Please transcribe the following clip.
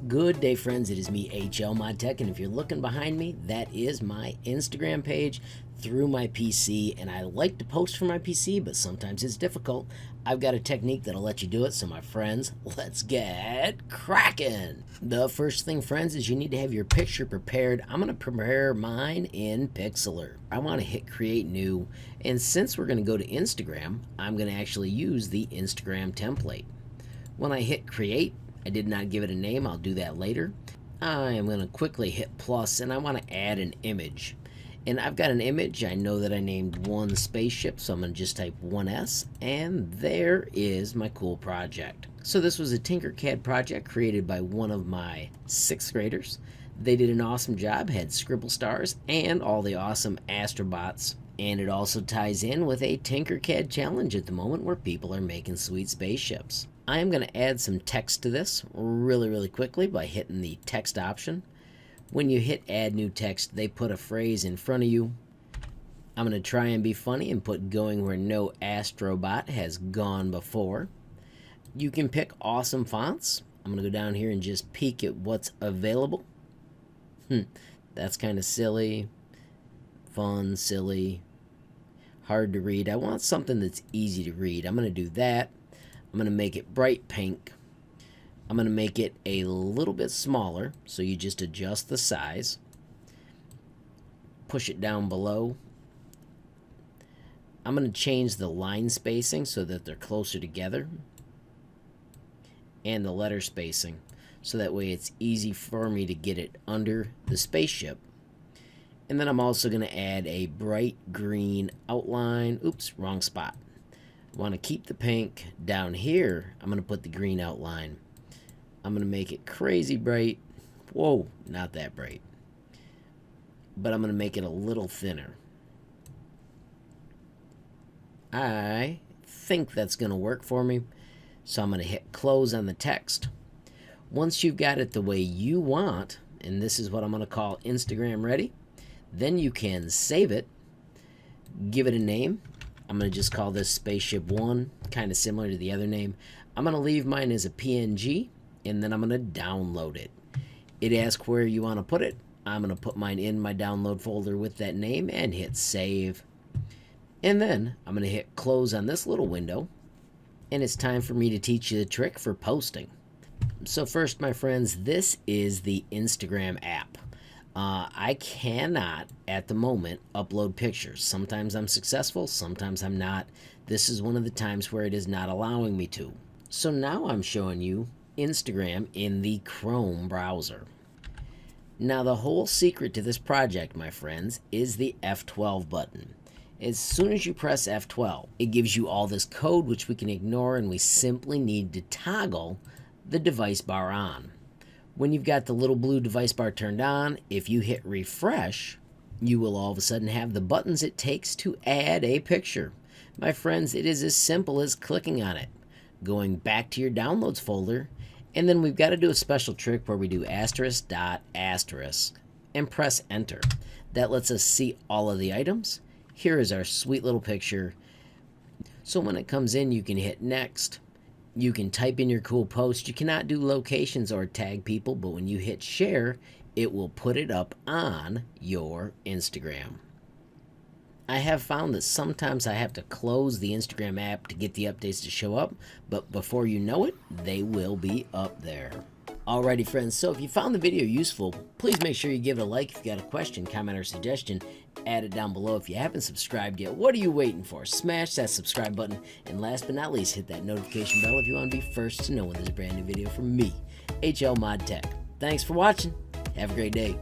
Good day, friends. It is me, HLModTech, and if you're looking behind me, that is my Instagram page through my PC, and I like to post from my PC, but sometimes it's difficult. I've got a technique that'll let you do it, so my friends, let's get cracking. The first thing, friends, is you need to have your picture prepared. I'm going to prepare mine in Pixlr. I want to hit Create New, and since we're going to go to Instagram, I'm going to actually use the Instagram template. When I hit Create, I did not give it a name. I'll do that later. I am going to quickly hit plus, and I want to add an image. And I've got an image. I know that I named one spaceship, so I'm going to just type 1S, and there is my cool project. So this was a Tinkercad project created by one of my 6th graders. They did an awesome job, had scribble stars and all the awesome astrobots. And it also ties in with a Tinkercad challenge at the moment where people are making sweet spaceships. I am going to add some text to this really quickly by hitting the text option. When you hit add new text, they put a phrase in front of you. I'm going to try and be funny and put going where no astrobot has gone before. You can pick awesome fonts. I'm going to go down here and just peek at what's available. That's kind of silly, fun, silly, hard to read. I want something that's easy to read. I'm going to do that. I'm going to make it bright pink. I'm going to make it a little bit smaller, so you just adjust the size. Push it down below. I'm going to change the line spacing so that they're closer together. And the letter spacing, so that way it's easy for me to get it under the spaceship. And then I'm also going to add a bright green outline. Oops, wrong spot. Want to keep the pink. Down here, I'm going to put the green outline. I'm going to make it crazy bright. Whoa, not that bright. But I'm going to make it a little thinner. I think that's going to work for me. So I'm going to hit close on the text. Once you've got it the way you want, and this is what I'm going to call Instagram ready, then you can save it, give it a name. I'm going to just call this Spaceship 1, kind of similar to the other name. I'm going to leave mine as a PNG, and then I'm going to download it. It asks where you want to put it. I'm going to put mine in my download folder with that name and hit save. And then I'm going to hit close on this little window, and it's time for me to teach you the trick for posting. So first, my friends, this is the Instagram app. I cannot, at the moment, upload pictures. Sometimes I'm successful, sometimes I'm not. This is one of the times where it is not allowing me to. So now I'm showing you Instagram in the Chrome browser. Now the whole secret to this project, my friends, is the F12 button. As soon as you press F12, it gives you all this code which we can ignore, and we simply need to toggle the device bar on. When you've got the little blue device bar turned on, if you hit refresh, you will all of a sudden have the buttons it takes to add a picture. My friends, it is as simple as clicking on it, going back to your downloads folder, and then we've got to do a special trick where we do asterisk dot asterisk and press enter. That lets us see all of the items. Here is our sweet little picture. So when it comes in, you can hit next. You can type in your cool post. You cannot do locations or tag people, but when you hit share, it will put it up on your Instagram. I have found that sometimes I have to close the Instagram app to get the updates to show up, but before you know it, they will be up there. Alrighty, friends, so if you found the video useful, please make sure you give it a like. If you got a question, comment, or suggestion, add it down below. If you haven't subscribed yet, what are you waiting for? Smash that subscribe button, and last but not least, hit that notification bell if you want to be first to know when there's a brand new video from me, HLModTech. Thanks for watching. Have a great day.